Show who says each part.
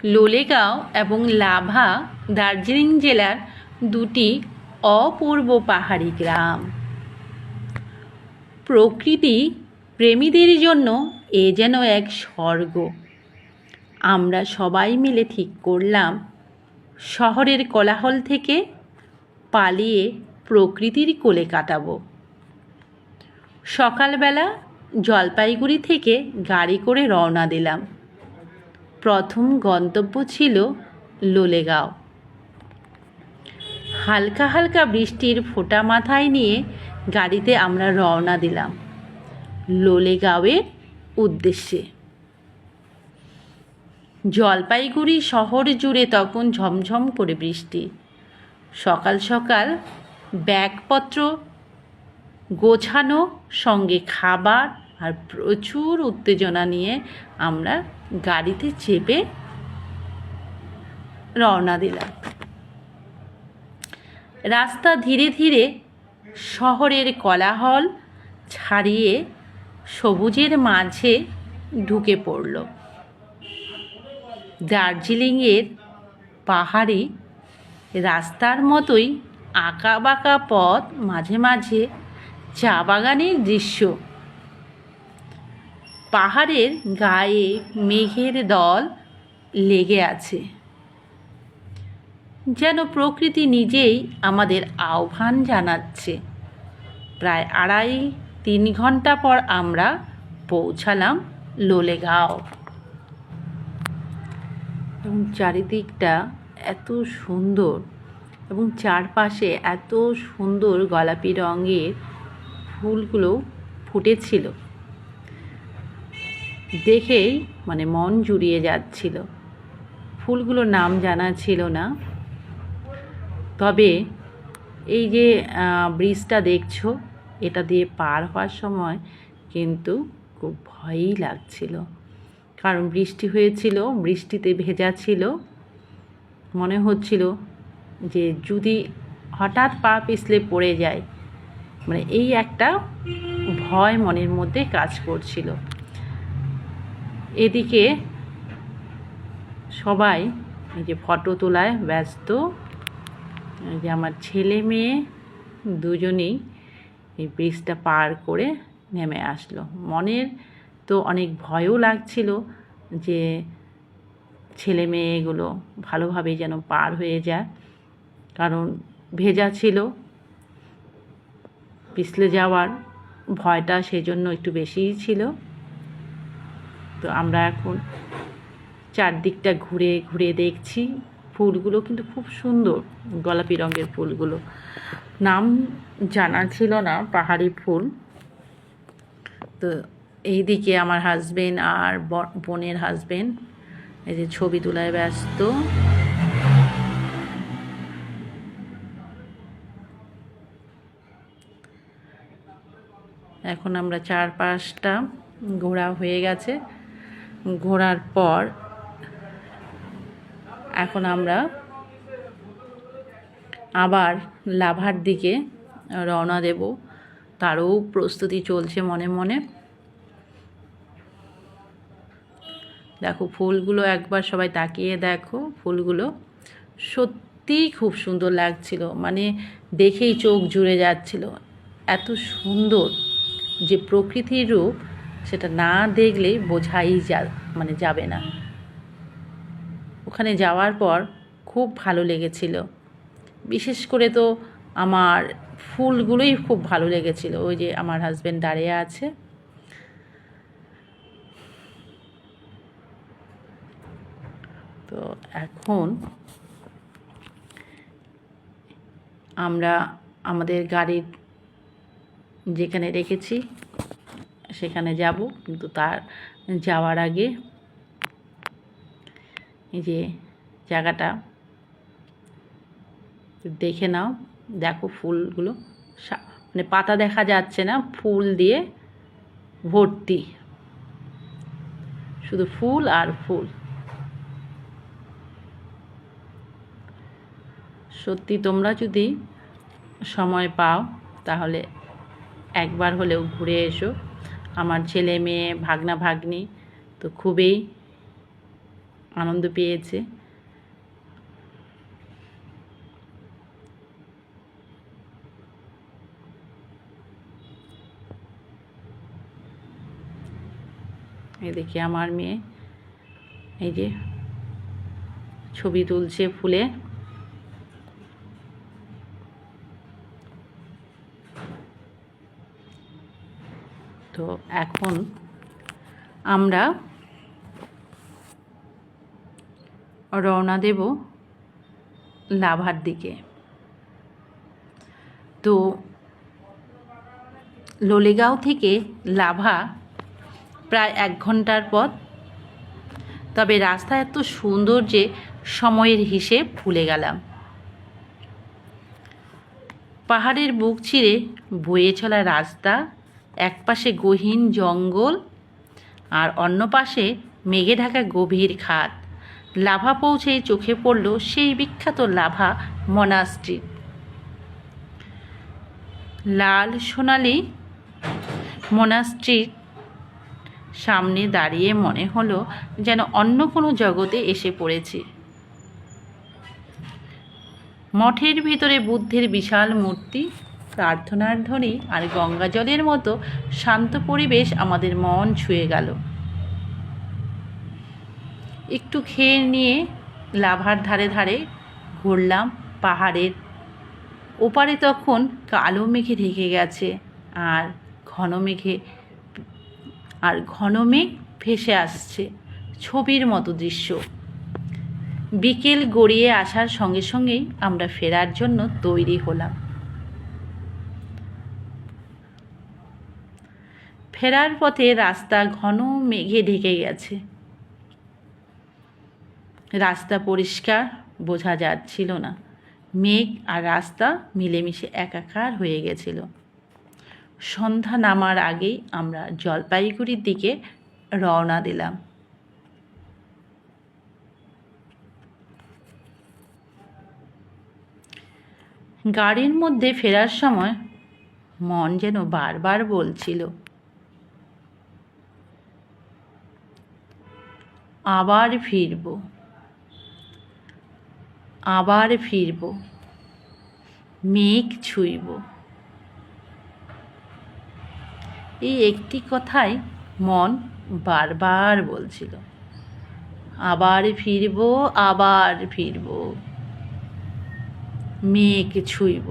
Speaker 1: লোলেগাঁও এবং লাভা দার্জিলিং জেলার দুটি অপূর্ব পাহাড়ি গ্রাম। প্রকৃতি প্রেমীদের জন্য এ যেন এক স্বর্গ। আমরা সবাই মিলে ঠিক করলাম শহরের কোলাহল থেকে পালিয়ে প্রকৃতির কোলে কাটাবো। সকালবেলা জলপাইগুড়ি থেকে গাড়ি করে রওনা দিলাম। প্রথম গন্তব্য ছিল লোলেগাঁও। হালকা হালকা বৃষ্টির ফোঁটা মাথায় নিয়ে গাড়িতে আমরা রওনা দিলাম লোলেগাঁওয়ের উদ্দেশ্যে। জলপাইগুড়ি শহর জুড়ে তখন ঝমঝম করে বৃষ্টি। সকাল সকাল ব্যাগপত্র গোছানো, সঙ্গে খাবার আর প্রচুর উত্তেজনা নিয়ে আমরা গাড়িতে চেপে রওনা দিলাম। রাস্তা ধীরে ধীরে শহরের কোলাহল ছাড়িয়ে সবুজের মাঝে ঢুকে পড়ল। দার্জিলিংয়ের পাহাড়ি রাস্তার মতোই আঁকা বাঁকা পথ, মাঝে মাঝে চা বাগানের দৃশ্য। পাহাড়ের গায়ে মেঘের দল লেগে আছে, যেন প্রকৃতি নিজেই আমাদের আহ্বান জানাচ্ছে। প্রায় 2.5-3 ঘন্টা পর আমরা পৌঁছালাম লোলেগাঁও। এবং চারিদিকটা এত সুন্দর এবং চারপাশে এত সুন্দর গোলাপি রঙের ফুলগুলো ফুটেছিল, দেখেই মন জুড়িয়ে যাচ্ছিল। ফুলগুলোর নাম জানা ছিল না, তবে এই যে ব্রিজটা দেখছো, এটা দিয়ে পার হওয়ার সময় কিন্তু খুব ভয়ই লাগছিল, কারণ বৃষ্টি হয়েছিল, বৃষ্টিতে ভেজা ছিল। মনে হচ্ছিল যে যদি হঠাৎ পা পিছলে পড়ে যায়, এই একটা ভয় মনের মধ্যে কাজ করছিল। এদিকে সবাই এই যে ফটো তোলায় ব্যস্ত। যে আমার ছেলে মেয়ে দুজনেই এই ব্রিজটা পার করে নেমে আসলো। মনের তো অনেক ভয়ও লাগছিল যে ছেলে মেয়েগুলো ভালোভাবে যেন পার হয়ে যায়, কারণ ভেজা ছিল, পিছলে যাওয়ার ভয়টা সেজন্য একটু বেশিই ছিল। তো আমরা এখন চারদিকটা ঘুরে ঘুরে দেখছি। ফুলগুলো কিন্তু খুব সুন্দর, গোলাপি রঙের ফুলগুলো, নাম জানা ছিল না, পাহাড়ি ফুল। তো এইদিকে আমার হাজবেন্ড আর বোনের হাজবেন্ড এই যে ছবি তোলায় ব্যস্ত। এখন আমরা 4-5টা ঘোরা হয়ে গেছে। ঘোরার পর এখন আমরা আবার লাভার দিকে রওনা দেব, তারও প্রস্তুতি চলছে মনে মনে। দেখো ফুলগুলো, একবার সবাই তাকিয়ে দেখো, ফুলগুলো সত্যিই খুব সুন্দর লাগছিল, দেখেই চোখ জুড়ে যাচ্ছিল। এত সুন্দর যে প্রকৃতির রূপ, সেটা না দেখলে বোঝাই যাবে না। ওখানে যাওয়ার পর খুব ভালো লেগেছিল। বিশেষ করে তো আমার ফুলগুলোই খুব ভালো লেগেছিল। ওই যে আমার হাজবেন্ড দাঁড়িয়ে আছে। তো এখন আমরা আমাদের গাড়ির যেখানে রেখেছি সেখানে যাব, কিন্তু তার যাওয়ার আগে এই যে জায়গাটা দেখে নাও। দেখো ফুলগুলো, পাতা দেখা যাচ্ছে না, ফুল দিয়ে ভর্তি, শুধু ফুল আর ফুল। সত্যি তোমরা যদি সময় পাও তাহলে একবার হলেও ঘুরে এসো। আমার ছেলে মেয়ে, ভাগনা ভাগ্নি তো খুবই আনন্দ পেয়েছে। এদিকে আমার মেয়ে এই যে ছবি তুলছে ফুলে। তো এখন আমরা রওনা দেব লাভার দিকে। তো লোলেগাঁও থেকে লাভা প্রায় 1 ঘন্টার পথ। তবে রাস্তা এত সুন্দর যে সময়ের হিসেব ভুলে গেলাম। পাহাড়ের বুক চিরে বয়ে চলা রাস্তা, একপাশে গহীন জঙ্গল আর অন্য পাশে মেঘে ঢাকা গভীর খাদ। লাভা পৌঁছেই চোখে পড়ল সেই বিখ্যাত লাভা মনাস্ট্রি। লাল সোনালি মনাস্ট্রির সামনে দাঁড়িয়ে মনে হলো যেন অন্য কোনো জগতে এসে পড়েছি। মঠের ভিতরে বুদ্ধের বিশাল মূর্তি, প্রার্থনার ধ্বনি আর গঙ্গা জলের মতো শান্ত পরিবেশ আমাদের মন ছুঁয়ে গেল। একটু খেয়ে নিয়ে লাভার ধারে ধারে ঘুরলাম। পাহাড়ের ওপারে তখন কালো মেঘে ঢেকে গেছে আর ঘন মেঘ ভেসে আসছে, ছবির মতো দৃশ্য। বিকেল গড়িয়ে আসার সঙ্গে সঙ্গেই আমরা ফেরার জন্য তৈরি হলাম। ফেরার পথে রাস্তা ঘন মেঘে ঢেকে গেছে। রাস্তা পরিষ্কার বোঝা যাচ্ছিল না। মেঘ আর রাস্তা মিলেমিশে একাকার হয়ে গেছিল। সন্ধ্যা নামার আগেই আমরা জলপাইগুড়ির দিকে রওনা দিলাম। গাড়ির মধ্যে ফেরার সময় মন যেন বারবার বলছিল, আবার ফিরব, আবার ফিরব, মেঘ ছুঁইব। এই একটি কথাই মন বারবার বলছিল, আবার ফিরব, আবার ফিরব, মেঘ ছুঁইব।